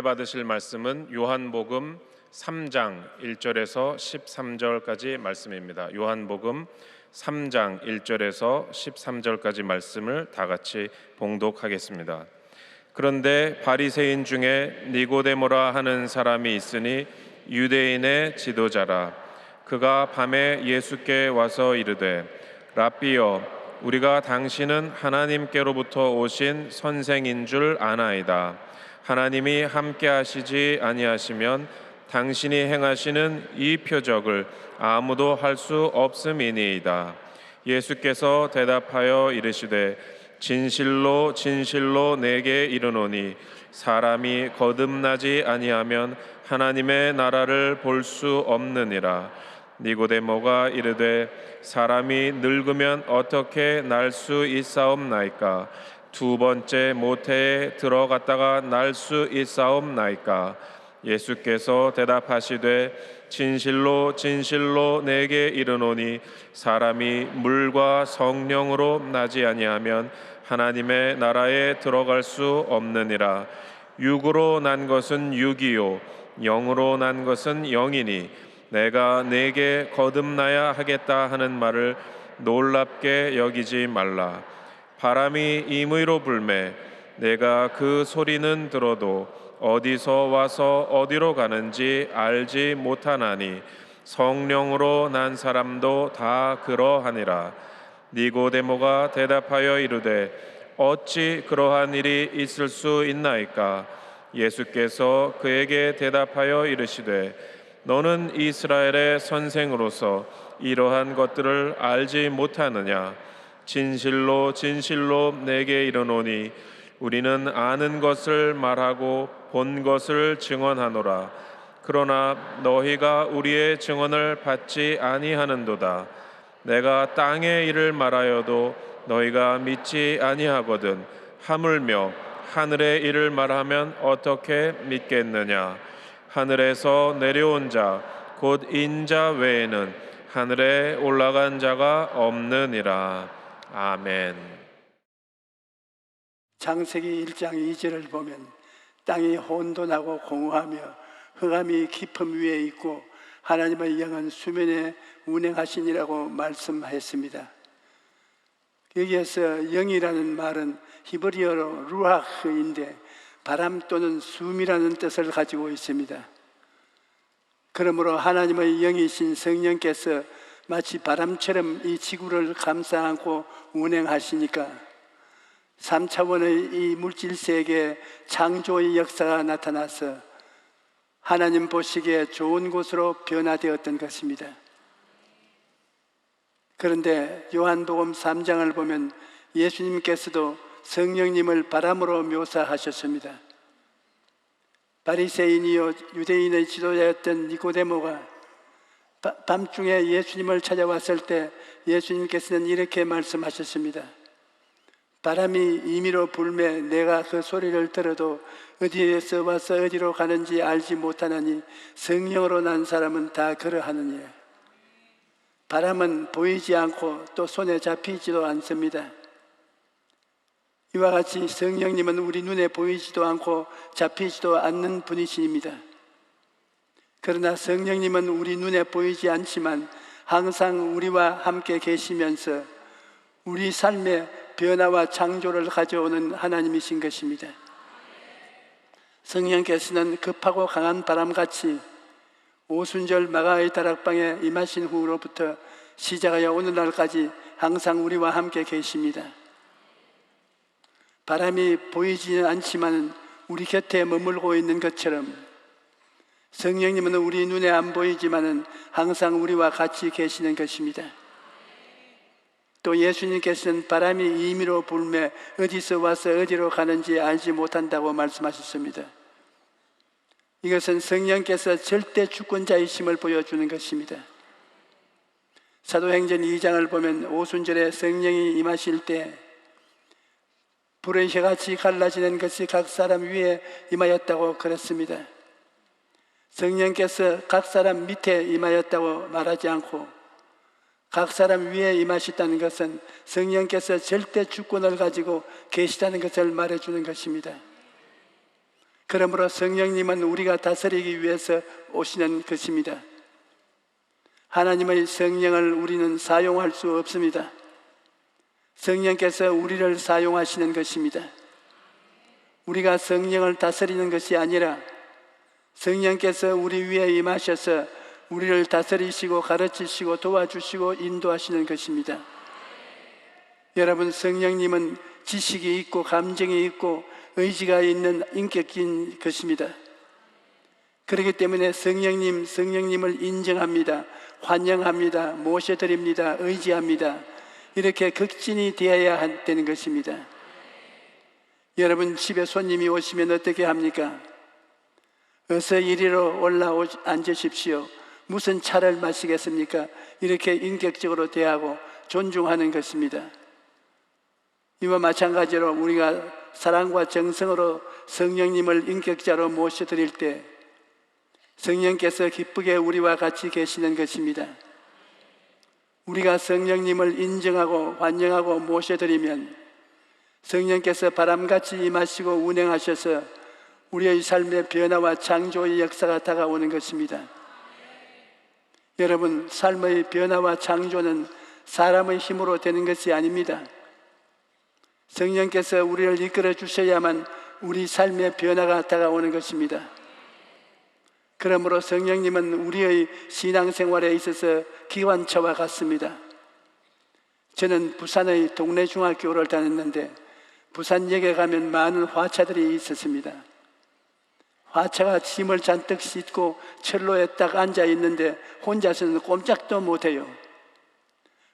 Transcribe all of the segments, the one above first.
오늘 받으실 말씀은 요한복음 3장 1절에서 13절까지 말씀입니다. 요한복음 3장 1절에서 13절까지 말씀을 다 같이 봉독하겠습니다. 그런데 바리새인 중에 니고데모라 하는 사람이 있으니 유대인의 지도자라. 그가 밤에 예수께 와서 이르되 랍비여, 우리가 당신은 하나님께로부터 오신 선생인 줄 아나이다. 하나님이 함께 하시지 아니하시면 당신이 행하시는 이 표적을 아무도 할 수 없음이니이다. 예수께서 대답하여 이르시되 진실로 진실로 내게 이르노니 사람이 거듭나지 아니하면 하나님의 나라를 볼 수 없느니라. 니고데모가 이르되 사람이 늙으면 어떻게 날 수 있사옵나이까? 두 번째 모태에 들어갔다가 날 수 있사옵나이까? 예수께서 대답하시되 진실로 진실로 내게 이르노니 사람이 물과 성령으로 나지 아니하면 하나님의 나라에 들어갈 수 없느니라. 육으로 난 것은 육이요 영으로 난 것은 영이니 내가 내게 거듭나야 하겠다 하는 말을 놀랍게 여기지 말라. 바람이 임의로 불매 내가 그 소리는 들어도 어디서 와서 어디로 가는지 알지 못하나니 성령으로 난 사람도 다 그러하니라. 니고데모가 대답하여 이르되 어찌 그러한 일이 있을 수 있나이까? 예수께서 그에게 대답하여 이르시되 너는 이스라엘의 선생으로서 이러한 것들을 알지 못하느냐? 진실로 진실로 내게 이르노니 우리는 아는 것을 말하고 본 것을 증언하노라. 그러나 너희가 우리의 증언을 받지 아니하는도다. 내가 땅의 일을 말하여도 너희가 믿지 아니하거든 하물며 하늘의 일을 말하면 어떻게 믿겠느냐? 하늘에서 내려온 자 곧 인자 외에는 하늘에 올라간 자가 없느니라. 아멘. 창세기 1장 2절을 보면 땅이 혼돈하고 공허하며 흑암이 깊음 위에 있고 하나님의 영은 수면에 운행하시니라고 말씀했습니다. 여기에서 영이라는 말은 히브리어로 루아흐인데 바람 또는 숨이라는 뜻을 가지고 있습니다. 그러므로 하나님의 영이신 성령께서 마치 바람처럼 이 지구를 감싸 안고 운행하시니까 3차원의 이 물질세계에 창조의 역사가 나타나서 하나님 보시기에 좋은 곳으로 변화되었던 것입니다. 그런데 요한복음 3장을 보면 예수님께서도 성령님을 바람으로 묘사하셨습니다. 바리새인이요 유대인의 지도자였던 니고데모가 밤중에 예수님을 찾아왔을 때 예수님께서는 이렇게 말씀하셨습니다. 바람이 임의로 불매 내가 그 소리를 들어도 어디에서 와서 어디로 가는지 알지 못하나니 성령으로 난 사람은 다 그러하느니라. 바람은 보이지 않고 또 손에 잡히지도 않습니다. 이와 같이 성령님은 우리 눈에 보이지도 않고 잡히지도 않는 분이십니다. 그러나 성령님은 우리 눈에 보이지 않지만 항상 우리와 함께 계시면서 우리 삶에 변화와 창조를 가져오는 하나님이신 것입니다. 성령께서는 급하고 강한 바람같이 오순절 마가의 다락방에 임하신 후로부터 시작하여 오늘날까지 항상 우리와 함께 계십니다. 바람이 보이지는 않지만 우리 곁에 머물고 있는 것처럼 성령님은 우리 눈에 안 보이지만 항상 우리와 같이 계시는 것입니다. 또 예수님께서는 바람이 임의로 불매 어디서 와서 어디로 가는지 알지 못한다고 말씀하셨습니다. 이것은 성령께서 절대 주권자이심을 보여주는 것입니다. 사도행전 2장을 보면 오순절에 성령이 임하실 때 불의 혀같이 갈라지는 것이 각 사람 위에 임하였다고 그랬습니다. 성령께서 각 사람 밑에 임하였다고 말하지 않고 각 사람 위에 임하셨다는 것은 성령께서 절대 주권을 가지고 계시다는 것을 말해주는 것입니다. 그러므로 성령님은 우리가 다스리기 위해서 오시는 것입니다. 하나님의 성령을 우리는 사용할 수 없습니다. 성령께서 우리를 사용하시는 것입니다. 우리가 성령을 다스리는 것이 아니라 성령께서 우리 위에 임하셔서 우리를 다스리시고 가르치시고 도와주시고 인도하시는 것입니다. 여러분, 성령님은 지식이 있고 감정이 있고 의지가 있는 인격인 것입니다. 그렇기 때문에 성령님을 인정합니다. 환영합니다. 모셔드립니다. 의지합니다. 이렇게 극진히 되어야 되는 것입니다. 여러분, 집에 손님이 오시면 어떻게 합니까? 어서 이리로 올라오 앉으십시오. 무슨 차를 마시겠습니까? 이렇게 인격적으로 대하고 존중하는 것입니다. 이와 마찬가지로 우리가 사랑과 정성으로 성령님을 인격자로 모셔드릴 때 성령께서 기쁘게 우리와 같이 계시는 것입니다. 우리가 성령님을 인정하고 환영하고 모셔드리면 성령께서 바람같이 임하시고 운행하셔서 우리의 삶의 변화와 창조의 역사가 다가오는 것입니다. 여러분, 삶의 변화와 창조는 사람의 힘으로 되는 것이 아닙니다. 성령께서 우리를 이끌어 주셔야만 우리 삶의 변화가 다가오는 것입니다. 그러므로 성령님은 우리의 신앙생활에 있어서 기관차와 같습니다. 저는 부산의 동네 중학교를 다녔는데 부산역에 가면 많은 화차들이 있었습니다. 화차가 짐을 잔뜩 싣고 철로에 딱 앉아 있는데 혼자서는 꼼짝도 못해요.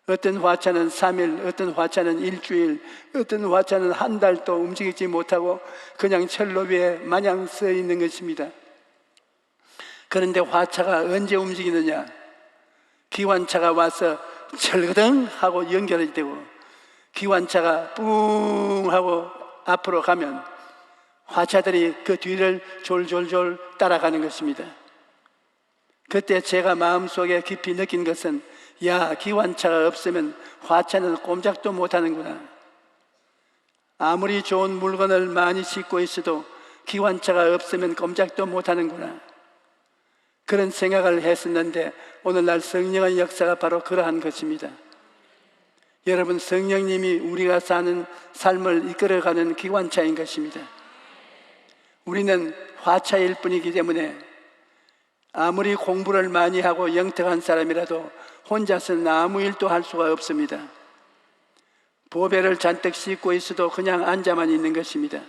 어떤 화차는 3일, 어떤 화차는 일주일, 어떤 화차는 한 달도 움직이지 못하고 그냥 철로 위에 마냥 서 있는 것입니다. 그런데 화차가 언제 움직이느냐? 기관차가 와서 철거덩 하고 연결이 되고 기관차가 뿡 하고 앞으로 가면 화차들이 그 뒤를 졸졸졸 따라가는 것입니다. 그때 제가 마음속에 깊이 느낀 것은 야, 기관차가 없으면 화차는 꼼짝도 못하는구나. 아무리 좋은 물건을 많이 싣고 있어도 기관차가 없으면 꼼짝도 못하는구나. 그런 생각을 했었는데 오늘날 성령의 역사가 바로 그러한 것입니다. 여러분, 성령님이 우리가 사는 삶을 이끌어가는 기관차인 것입니다. 우리는 화차일 뿐이기 때문에 아무리 공부를 많이 하고 영특한 사람이라도 혼자서는 아무 일도 할 수가 없습니다. 보배를 잔뜩 싣고 있어도 그냥 앉아만 있는 것입니다.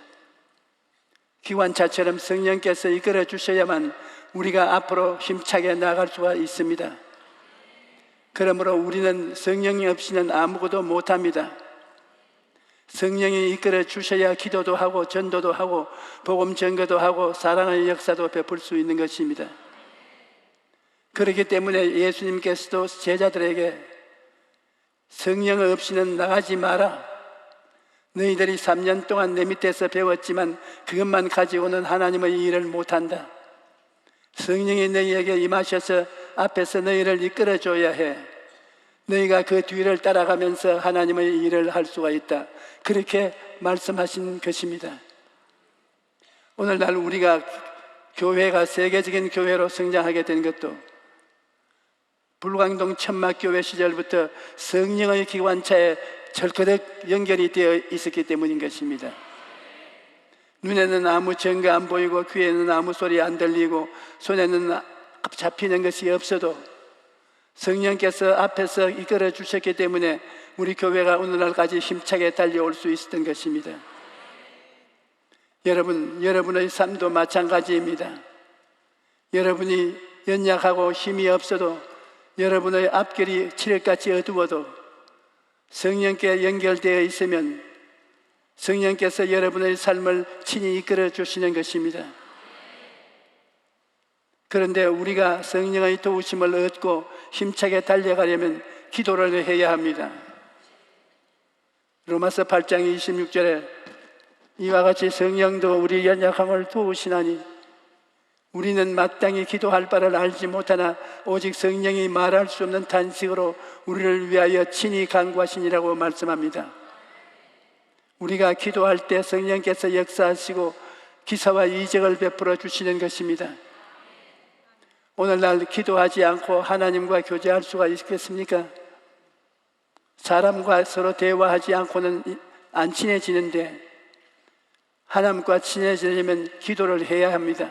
기관차처럼 성령께서 이끌어 주셔야만 우리가 앞으로 힘차게 나아갈 수가 있습니다. 그러므로 우리는 성령이 없이는 아무것도 못합니다. 성령이 이끌어 주셔야 기도도 하고 전도도 하고 복음 전거도 하고 사랑의 역사도 베풀 수 있는 것입니다. 그렇기 때문에 예수님께서도 제자들에게 성령 없이는 나가지 마라. 너희들이 3년 동안 내 밑에서 배웠지만 그것만 가지고는 하나님의 일을 못한다. 성령이 너희에게 임하셔서 앞에서 너희를 이끌어줘야 해. 너희가 그 뒤를 따라가면서 하나님의 일을 할 수가 있다. 그렇게 말씀하신 것입니다. 오늘날 우리가 교회가 세계적인 교회로 성장하게 된 것도 불광동 천막교회 시절부터 성령의 기관차에 절거덕 연결이 되어 있었기 때문인 것입니다. 눈에는 아무 증거 안 보이고 귀에는 아무 소리 안 들리고 손에는 잡히는 것이 없어도 성령께서 앞에서 이끌어 주셨기 때문에 우리 교회가 오늘날까지 힘차게 달려올 수 있었던 것입니다. 여러분의 삶도 마찬가지입니다. 여러분이 연약하고 힘이 없어도 여러분의 앞길이 칠흑같이 어두워도 성령께 연결되어 있으면 성령께서 여러분의 삶을 친히 이끌어 주시는 것입니다. 그런데 우리가 성령의 도우심을 얻고 힘차게 달려가려면 기도를 해야 합니다. 로마서 8장 26절에 이와 같이 성령도 우리 연약함을 도우시나니 우리는 마땅히 기도할 바를 알지 못하나 오직 성령이 말할 수 없는 탄식으로 우리를 위하여 친히 간구하시니라고 말씀합니다. 우리가 기도할 때 성령께서 역사하시고 기사와 이적을 베풀어 주시는 것입니다. 오늘날 기도하지 않고 하나님과 교제할 수가 있겠습니까? 사람과 서로 대화하지 않고는 안 친해지는데 하나님과 친해지려면 기도를 해야 합니다.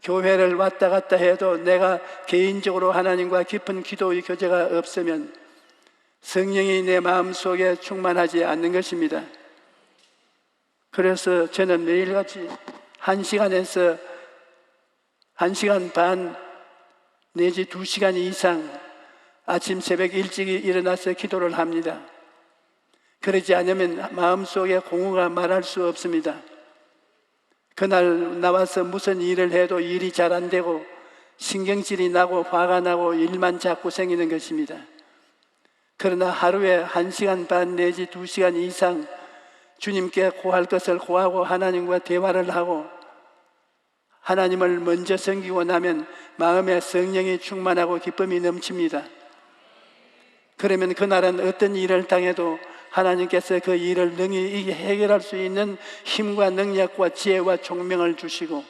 교회를 왔다 갔다 해도 내가 개인적으로 하나님과 깊은 기도의 교제가 없으면 성령이 내 마음속에 충만하지 않는 것입니다. 그래서 저는 매일같이 1시간에서 1시간 반 내지 2시간 이상 아침 새벽 일찍 일어나서 기도를 합니다. 그러지 않으면 마음속에 공허가 말할 수 없습니다. 그날 나와서 무슨 일을 해도 일이 잘 안 되고 신경질이 나고 화가 나고 일만 자꾸 생기는 것입니다. 그러나 하루에 1시간 반 내지 2시간 이상 주님께 고할 것을 고하고 하나님과 대화를 하고 하나님을 먼저 섬기고 나면 마음에 성령이 충만하고 기쁨이 넘칩니다. 그러면 그날은 어떤 일을 당해도 하나님께서 그 일을 능히 해결할 수 있는 힘과 능력과 지혜와 총명을 주시고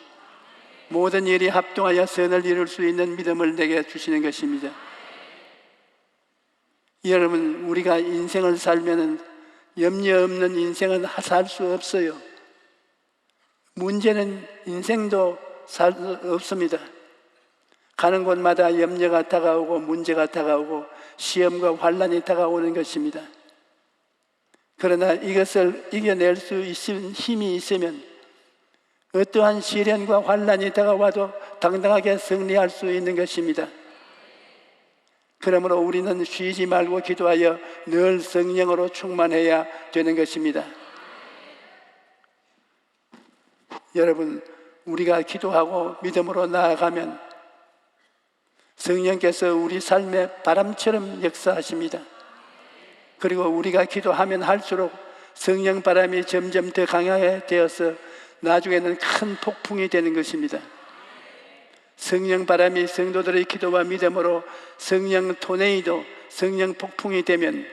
모든 일이 합동하여 선을 이룰 수 있는 믿음을 내게 주시는 것입니다. 여러분, 우리가 인생을 살면은 염려 없는 인생은 살 수 없어요. 문제는 인생도 살 수 없습니다. 가는 곳마다 염려가 다가오고 문제가 다가오고 시험과 환난이 다가오는 것입니다. 그러나 이것을 이겨낼 수 있는 힘이 있으면 어떠한 시련과 환난이 다가와도 당당하게 승리할 수 있는 것입니다. 그러므로 우리는 쉬지 말고 기도하여 늘 성령으로 충만해야 되는 것입니다. 여러분, 우리가 기도하고 믿음으로 나아가면 성령께서 우리 삶에 바람처럼 역사하십니다. 그리고 우리가 기도하면 할수록 성령 바람이 점점 더 강하게 되어서 나중에는 큰 폭풍이 되는 것입니다. 성령 바람이 성도들의 기도와 믿음으로 성령 토네이도, 성령 폭풍이 되면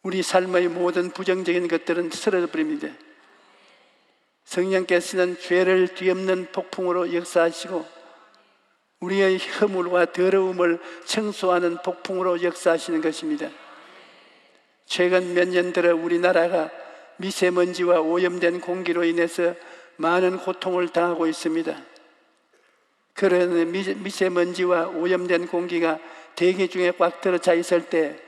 우리 삶의 모든 부정적인 것들은 쓰러져 버립니다. 성령께서는 죄를 뒤엎는 폭풍으로 역사하시고 우리의 허물과 더러움을 청소하는 폭풍으로 역사하시는 것입니다. 최근 몇 년 들어 우리나라가 미세먼지와 오염된 공기로 인해서 많은 고통을 당하고 있습니다. 그런 미세먼지와 오염된 공기가 대기 중에 꽉 들어차 있을 때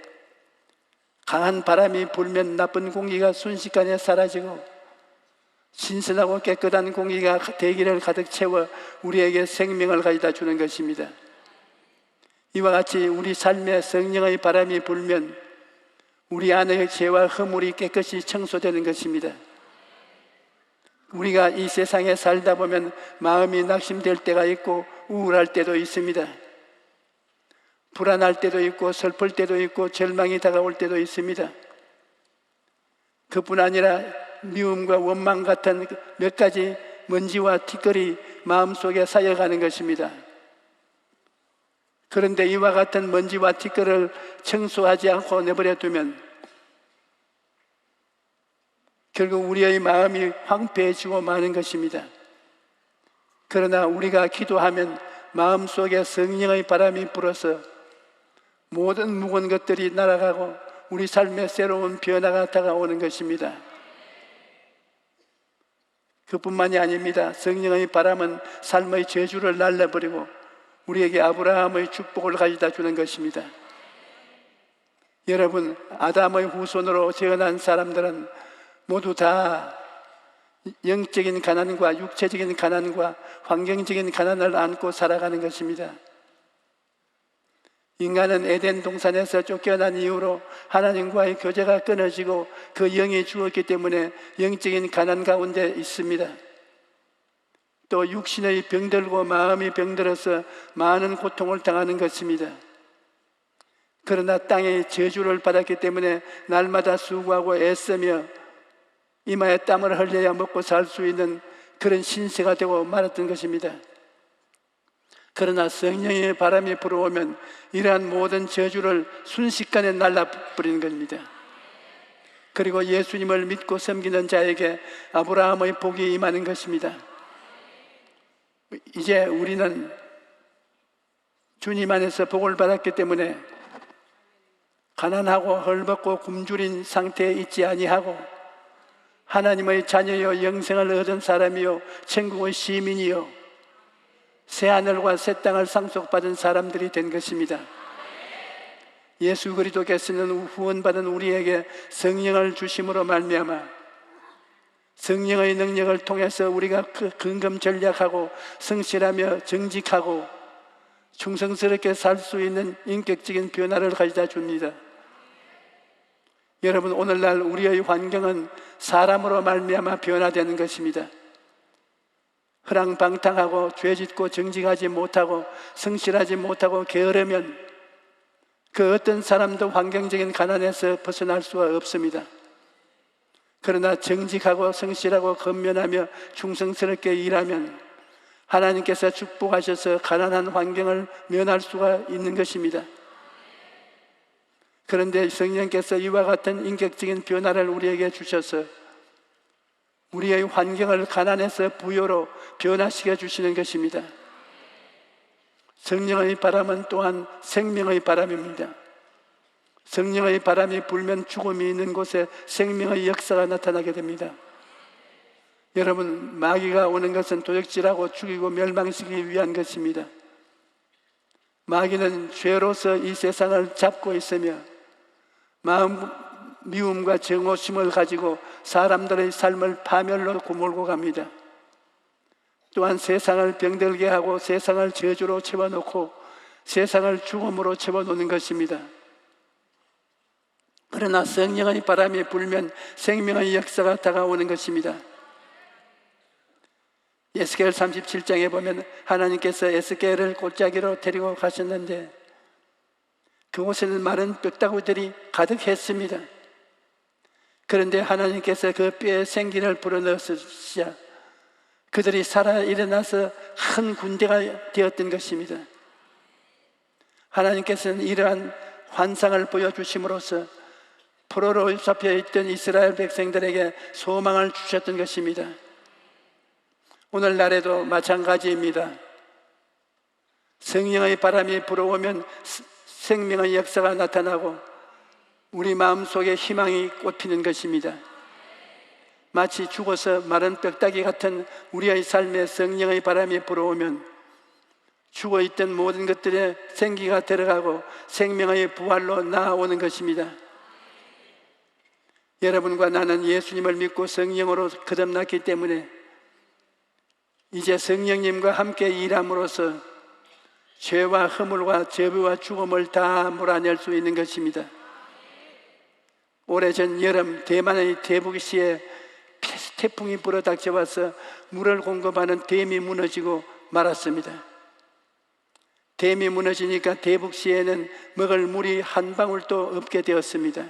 강한 바람이 불면 나쁜 공기가 순식간에 사라지고 신선하고 깨끗한 공기가 대기를 가득 채워 우리에게 생명을 가져다 주는 것입니다. 이와 같이 우리 삶에 성령의 바람이 불면 우리 안의 죄와 허물이 깨끗이 청소되는 것입니다. 우리가 이 세상에 살다 보면 마음이 낙심될 때가 있고 우울할 때도 있습니다. 불안할 때도 있고 슬플 때도 있고 절망이 다가올 때도 있습니다. 그뿐 아니라 미움과 원망 같은 몇 가지 먼지와 티끌이 마음속에 쌓여가는 것입니다. 그런데 이와 같은 먼지와 티끌을 청소하지 않고 내버려 두면 결국 우리의 마음이 황폐해지고 마는 것입니다. 그러나 우리가 기도하면 마음속에 성령의 바람이 불어서 모든 무거운 것들이 날아가고 우리 삶에 새로운 변화가 다가오는 것입니다. 그뿐만이 아닙니다. 성령의 바람은 삶의 저주를 날려버리고 우리에게 아브라함의 축복을 가져다 주는 것입니다. 여러분, 아담의 후손으로 태어난 사람들은 모두 다 영적인 가난과 육체적인 가난과 환경적인 가난을 안고 살아가는 것입니다. 인간은 에덴 동산에서 쫓겨난 이후로 하나님과의 교제가 끊어지고 그 영이 죽었기 때문에 영적인 가난 가운데 있습니다. 또 육신의 병들고 마음이 병들어서 많은 고통을 당하는 것입니다. 그러나 땅의 저주를 받았기 때문에 날마다 수고하고 애쓰며 이마에 땀을 흘려야 먹고 살 수 있는 그런 신세가 되고 말았던 것입니다. 그러나 성령의 바람이 불어오면 이러한 모든 저주를 순식간에 날라버리는 겁니다. 그리고 예수님을 믿고 섬기는 자에게 아브라함의 복이 임하는 것입니다. 이제 우리는 주님 안에서 복을 받았기 때문에 가난하고 헐벗고 굶주린 상태에 있지 아니하고 하나님의 자녀여 영생을 얻은 사람이요 천국의 시민이요 새하늘과 새 땅을 상속받은 사람들이 된 것입니다. 예수 그리스도께서는 후원받은 우리에게 성령을 주심으로 말미암아 성령의 능력을 통해서 우리가 근검전략하고 성실하며 정직하고 충성스럽게 살 수 있는 인격적인 변화를 가져다 줍니다. 여러분, 오늘날 우리의 환경은 사람으로 말미암아 변화되는 것입니다. 허랑방탕하고 죄짓고 정직하지 못하고 성실하지 못하고 게으르면 그 어떤 사람도 환경적인 가난에서 벗어날 수가 없습니다. 그러나 정직하고 성실하고 건면하며 충성스럽게 일하면 하나님께서 축복하셔서 가난한 환경을 면할 수가 있는 것입니다. 그런데 성령께서 이와 같은 인격적인 변화를 우리에게 주셔서 우리의 환경을 가난에서 부요로 변화시켜 주시는 것입니다. 성령의 바람은 또한 생명의 바람입니다. 성령의 바람이 불면 죽음이 있는 곳에 생명의 역사가 나타나게 됩니다. 여러분, 마귀가 오는 것은 도적질하고 죽이고 멸망시키기 위한 것입니다. 마귀는 죄로서 이 세상을 잡고 있으며 마음 미움과 정오심을 가지고 사람들의 삶을 파멸로 구몰고 갑니다. 또한 세상을 병들게 하고 세상을 저주로 채워놓고 세상을 죽음으로 채워놓는 것입니다. 그러나 성령의 바람이 불면 생명의 역사가 다가오는 것입니다. 에스겔 37장에 보면 하나님께서 에스겔을 골짜기로 데리고 가셨는데 그곳에는 마른 뼈다구들이 가득했습니다. 그런데 하나님께서 그 뼈에 생기를 불어넣으시자 그들이 살아 일어나서 큰 군대가 되었던 것입니다. 하나님께서는 이러한 환상을 보여주심으로써 포로로 잡혀 있던 이스라엘 백성들에게 소망을 주셨던 것입니다. 오늘날에도 마찬가지입니다. 성령의 바람이 불어오면 생명의 역사가 나타나고 우리 마음속에 희망이 꽃피는 것입니다. 마치 죽어서 마른 뼈다귀 같은 우리의 삶에 성령의 바람이 불어오면 죽어있던 모든 것들에 생기가 들어가고 생명의 부활로 나아오는 것입니다. 여러분과 나는 예수님을 믿고 성령으로 거듭났기 때문에 이제 성령님과 함께 일함으로써 죄와 허물과 죄와 죽음을 다 몰아낼 수 있는 것입니다. 오래전 여름 대만의 대북시에 태풍이 불어닥쳐와서 물을 공급하는 댐이 무너지고 말았습니다. 댐이 무너지니까 대북시에는 먹을 물이 한 방울도 없게 되었습니다.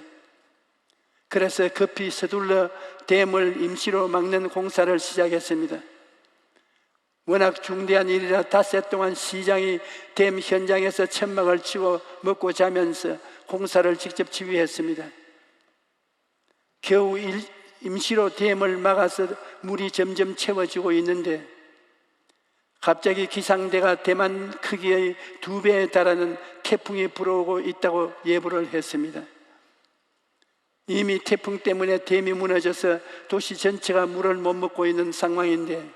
그래서 급히 서둘러 댐을 임시로 막는 공사를 시작했습니다. 워낙 중대한 일이라 닷새 동안 시장이 댐 현장에서 천막을 치고 먹고 자면서 공사를 직접 지휘했습니다. 겨우 임시로 댐을 막아서 물이 점점 채워지고 있는데 갑자기 기상대가 대만 크기의 2배에 달하는 태풍이 불어오고 있다고 예보를 했습니다. 이미 태풍 때문에 댐이 무너져서 도시 전체가 물을 못 먹고 있는 상황인데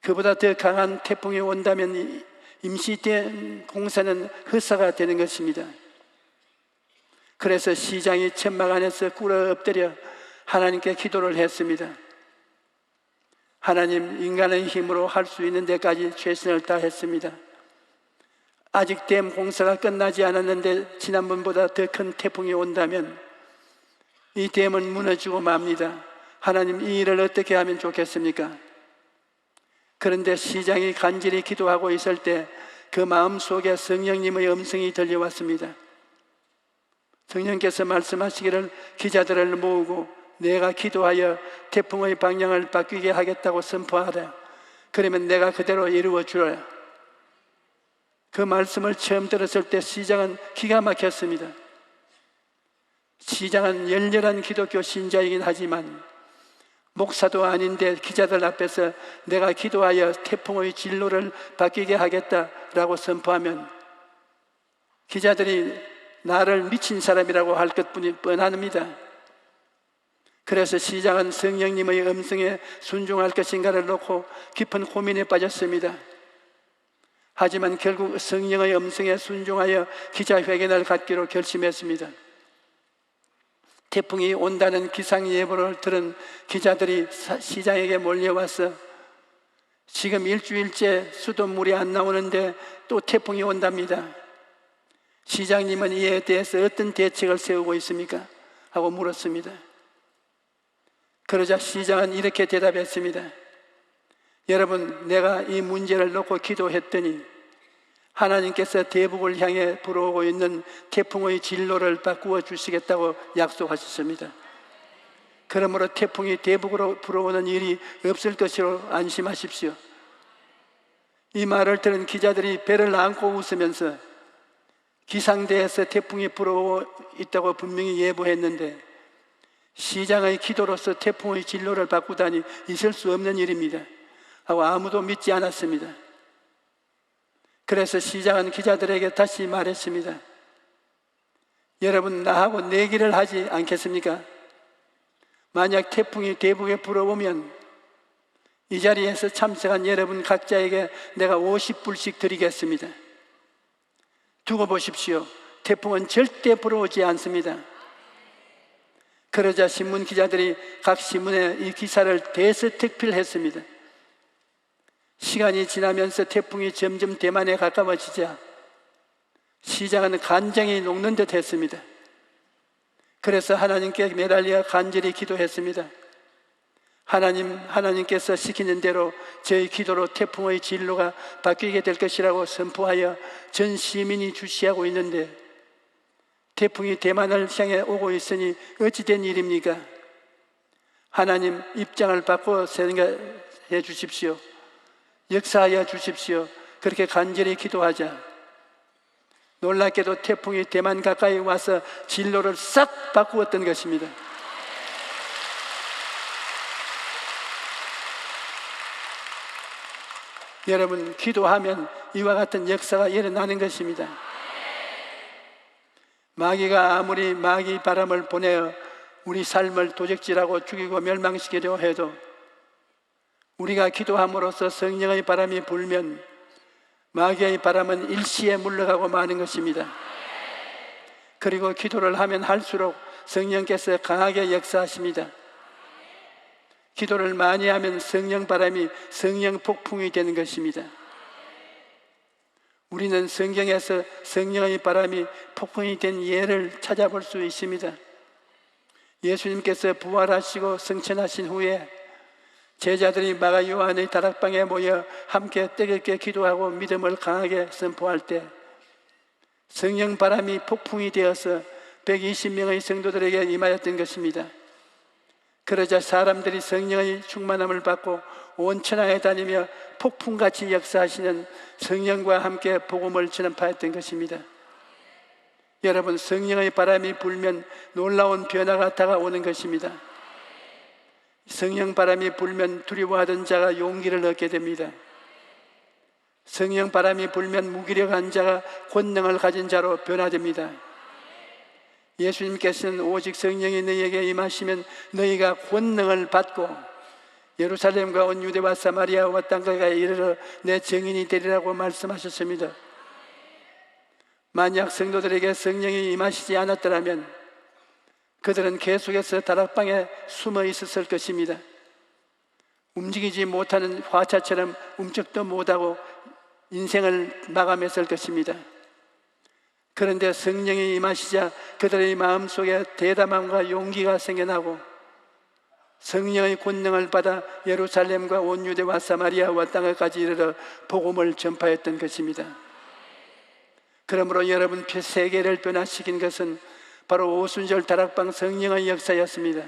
그보다 더 강한 태풍이 온다면 임시댐 공사는 헛사가 되는 것입니다. 그래서 시장이 천막 안에서 꿇어 엎드려 하나님께 기도를 했습니다. 하나님, 인간의 힘으로 할 수 있는 데까지 최선을 다했습니다. 아직 댐 공사가 끝나지 않았는데 지난번보다 더 큰 태풍이 온다면 이 댐은 무너지고 맙니다. 하나님, 이 일을 어떻게 하면 좋겠습니까? 그런데 시장이 간절히 기도하고 있을 때 그 마음속에 성령님의 음성이 들려왔습니다. 성령께서 말씀하시기를 기자들을 모으고 내가 기도하여 태풍의 방향을 바뀌게 하겠다고 선포하라. 그러면 내가 그대로 이루어 주라. 그 말씀을 처음 들었을 때 시장은 기가 막혔습니다. 시장은 열렬한 기독교 신자이긴 하지만 목사도 아닌데 기자들 앞에서 내가 기도하여 태풍의 진로를 바뀌게 하겠다라고 선포하면 기자들이 나를 미친 사람이라고 할 것뿐이 뻔합니다. 그래서 시장은 성령님의 음성에 순종할 것인가를 놓고 깊은 고민에 빠졌습니다. 하지만 결국 성령의 음성에 순종하여 기자회견을 갖기로 결심했습니다. 태풍이 온다는 기상예보를 들은 기자들이 시장에게 몰려와서 지금 일주일째 수돗물이 안 나오는데 또 태풍이 온답니다. 시장님은 이에 대해서 어떤 대책을 세우고 있습니까? 하고 물었습니다. 그러자 시장은 이렇게 대답했습니다. 여러분, 내가 이 문제를 놓고 기도했더니 하나님께서 대북을 향해 불어오고 있는 태풍의 진로를 바꾸어 주시겠다고 약속하셨습니다. 그러므로 태풍이 대북으로 불어오는 일이 없을 것으로 안심하십시오. 이 말을 들은 기자들이 배를 안고 웃으면서 기상대에서 태풍이 불어오고 있다고 분명히 예보했는데 시장의 기도로서 태풍의 진로를 바꾸다니 있을 수 없는 일입니다 하고 아무도 믿지 않았습니다. 그래서 시장은 기자들에게 다시 말했습니다. 여러분, 나하고 내기를 하지 않겠습니까? 만약 태풍이 대북에 불어오면 이 자리에서 참석한 여러분 각자에게 내가 50불씩 드리겠습니다. 두고 보십시오. 태풍은 절대 불어오지 않습니다. 그러자 신문 기자들이 각 신문에 이 기사를 대서특필했습니다. 시간이 지나면서 태풍이 점점 대만에 가까워지자 시장은 간장이 녹는 듯 했습니다. 그래서 하나님께 매달려 간절히 기도했습니다. 하나님께서 시키는 대로 저희 기도로 태풍의 진로가 바뀌게 될 것이라고 선포하여 전 시민이 주시하고 있는데 태풍이 대만을 향해 오고 있으니 어찌된 일입니까? 하나님, 입장을 바꿔 생각해 주십시오. 역사하여 주십시오. 그렇게 간절히 기도하자 놀랍게도 태풍이 대만 가까이 와서 진로를 싹 바꾸었던 것입니다. 여러분, 기도하면 이와 같은 역사가 일어나는 것입니다. 마귀가 아무리 마귀 바람을 보내어 우리 삶을 도적질하고 죽이고 멸망시키려 해도 우리가 기도함으로써 성령의 바람이 불면 마귀의 바람은 일시에 물러가고 마는 것입니다. 그리고 기도를 하면 할수록 성령께서 강하게 역사하십니다. 기도를 많이 하면 성령 바람이 성령 폭풍이 되는 것입니다. 우리는 성경에서 성령의 바람이 폭풍이 된 예를 찾아볼 수 있습니다. 예수님께서 부활하시고 승천하신 후에 제자들이 마가 요한의 다락방에 모여 함께 뜨겁게 기도하고 믿음을 강하게 선포할 때 성령 바람이 폭풍이 되어서 120명의 성도들에게 임하였던 것입니다. 그러자 사람들이 성령의 충만함을 받고 온 천하에 다니며 폭풍같이 역사하시는 성령과 함께 복음을 전파했던 것입니다. 여러분, 성령의 바람이 불면 놀라운 변화가 다가오는 것입니다. 성령 바람이 불면 두려워하던 자가 용기를 얻게 됩니다. 성령 바람이 불면 무기력한 자가 권능을 가진 자로 변화됩니다. 예수님께서는 오직 성령이 너희에게 임하시면 너희가 권능을 받고 예루살렘과 온 유대와 사마리아와 땅까지 이르러 내 증인이 되리라고 말씀하셨습니다. 만약 성도들에게 성령이 임하시지 않았더라면 그들은 계속해서 다락방에 숨어 있었을 것입니다. 움직이지 못하는 화차처럼 움쩍도 못하고 인생을 마감했을 것입니다. 그런데 성령이 임하시자 그들의 마음속에 대담함과 용기가 생겨나고 성령의 권능을 받아 예루살렘과 온 유대와 사마리아와 땅까지 이르러 복음을 전파했던 것입니다. 그러므로 여러분 세계를 변화시킨 것은 바로 오순절 다락방 성령의 역사였습니다.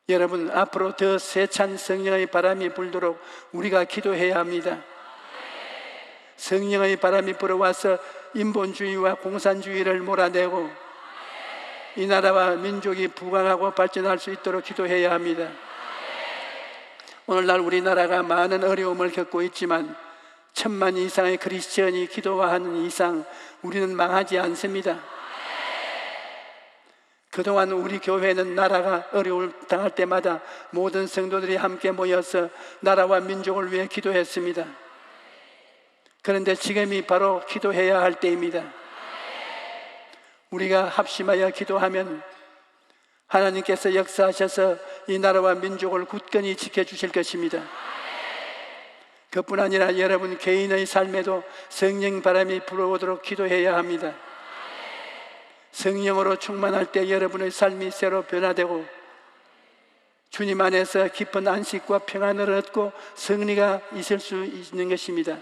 여러분, 앞으로 더 세찬 성령의 바람이 불도록 우리가 기도해야 합니다. 성령의 바람이 불어와서 인본주의와 공산주의를 몰아내고 이 나라와 민족이 부강하고 발전할 수 있도록 기도해야 합니다. 오늘날 우리나라가 많은 어려움을 겪고 있지만 1000만 이상의 크리스천이 기도하는 이상 우리는 망하지 않습니다. 그동안 우리 교회는 나라가 어려움을 당할 때마다 모든 성도들이 함께 모여서 나라와 민족을 위해 기도했습니다. 그런데 지금이 바로 기도해야 할 때입니다. 우리가 합심하여 기도하면 하나님께서 역사하셔서 이 나라와 민족을 굳건히 지켜주실 것입니다. 그뿐 아니라 여러분 개인의 삶에도 성령 바람이 불어오도록 기도해야 합니다. 성령으로 충만할 때 여러분의 삶이 새로 변화되고 주님 안에서 깊은 안식과 평안을 얻고 승리가 있을 수 있는 것입니다.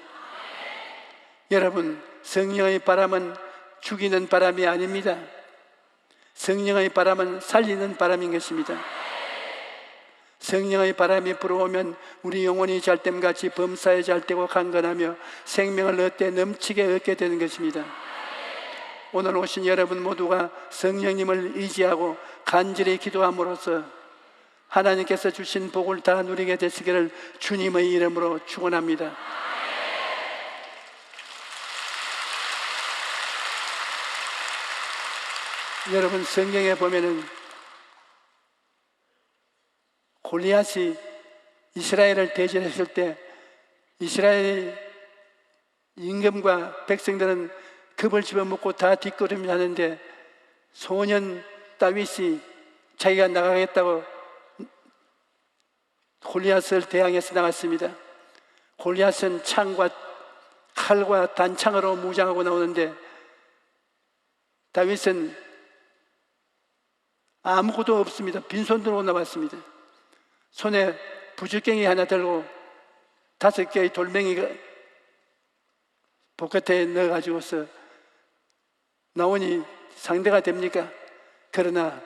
여러분, 성령의 바람은 죽이는 바람이 아닙니다. 성령의 바람은 살리는 바람인 것입니다. 성령의 바람이 불어오면 우리 영혼이 잘됨같이 범사에 잘되고 강건하며 생명을 얻되 넘치게 얻게 되는 것입니다. 오늘 오신 여러분 모두가 성령님을 의지하고 간절히 기도함으로써 하나님께서 주신 복을 다 누리게 되시기를 주님의 이름으로 축원합니다. 여러분 성경에 보면은 골리앗이 이스라엘을 대적했을 때 이스라엘 임금과 백성들은 겁을 집어먹고 다 뒷걸음질 하는데 소년 다윗이 자기가 나가겠다고 골리앗을 대항해서 나갔습니다. 골리앗은 창과 칼과 단창으로 무장하고 나오는데 다윗은 아무것도 없습니다. 빈손으로 나왔습니다. 손에 부죽갱이 하나 들고 5개의 돌멩이가 복같에 넣어가지고서 나오니 상대가 됩니까? 그러나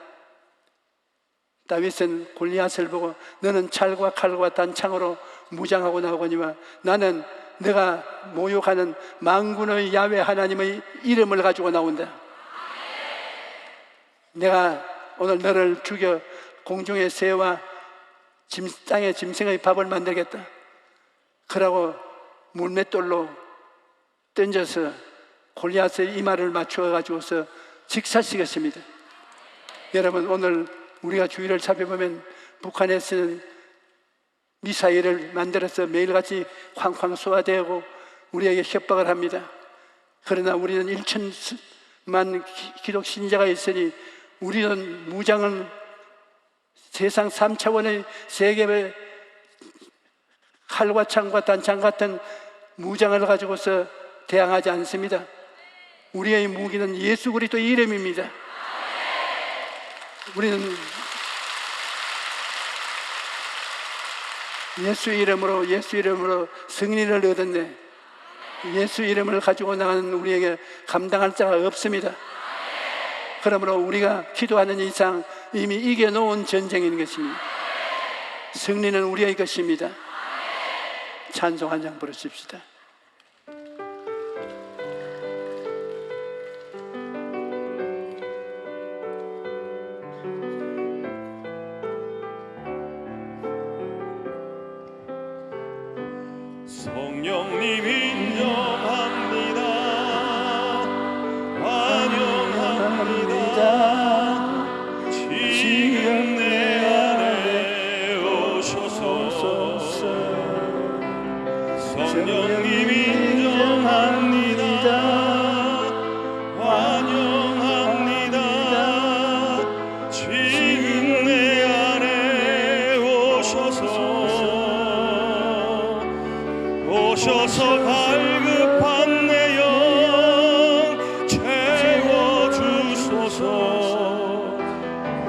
다윗은 골리앗을 보고 너는 칼과 칼과 단창으로 무장하고 나오거니와 나는 내가 모욕하는 만군의 야훼 하나님의 이름을 가지고 나온다. 내가 오늘 너를 죽여 공중의 새와 땅의 짐승의 밥을 만들겠다. 그러고 물맷돌로 던져서 골리앗의 이마를 맞추어 가지고서 직사시켰습니다. 여러분 오늘 우리가 주위를 살펴보면 북한에서는 미사일을 만들어서 매일같이 쾅쾅 쏘아대고 우리에게 협박을 합니다. 그러나 우리는 1천만 기독 신자가 있으니 우리는 무장은 세상 3차원의 세계의 칼과 창과 단창 같은 무장을 가지고서 대항하지 않습니다. 우리의 무기는 예수 그리스도 이름입니다. 우리는 예수 이름으로 승리를 얻었네. 예수 이름을 가지고 나가는 우리에게 감당할 자가 없습니다. 그러므로 우리가 기도하는 이상 이미 이겨놓은 전쟁인 것입니다. 승리는 우리의 것입니다. 찬송 한 장 부르십시다. 성령님 인정합니다. 환영합니다. 지금 내 안에 오셔서 성령님 인정합니다. 환영합니다. 지금 내 안에 오셔서 갈급한 내 영 채워주소서.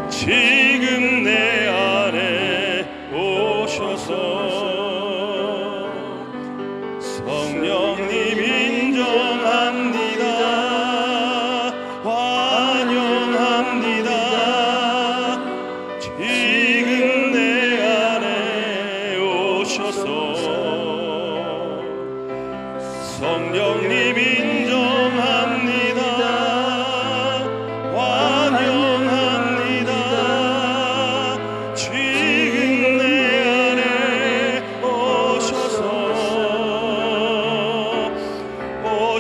지금 내 안에 오셔서 성령님 인정합니다. 환영합니다. 지금 내 안에 오셔서 성령님 인정합니다. 환영합니다.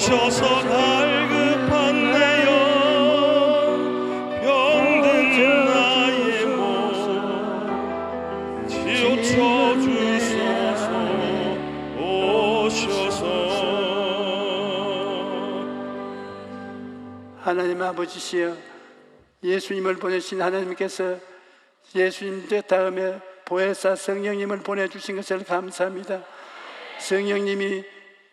오셔서 갈급한 내 영 병든 나의 몸 치우쳐 주소서 오셔서. 하나님 아버지시여, 예수님을 보내신 하나님께서 예수님 다음에 보혜사 성령님을 보내주신 것을 감사합니다. 성령님이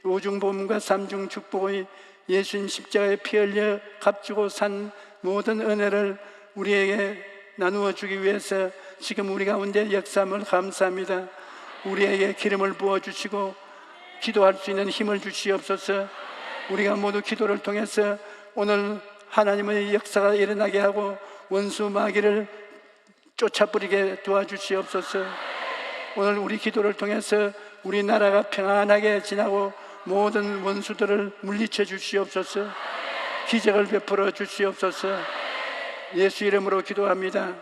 오중보험과 삼중 축복의 예수님 십자가에 피 흘려 값주고 산 모든 은혜를 우리에게 나누어 주기 위해서 지금 우리 가운데 역사함을 감사합니다. 우리에게 기름을 부어주시고 기도할 수 있는 힘을 주시옵소서. 우리가 모두 기도를 통해서 오늘 하나님의 역사가 일어나게 하고 원수 마귀를 쫓아버리게 도와주시옵소서. 오늘 우리 기도를 통해서 우리나라가 평안하게 지나고 모든 원수들을 물리쳐 주시옵소서. 기적을 베풀어 주시옵소서. 예수 이름으로 기도합니다.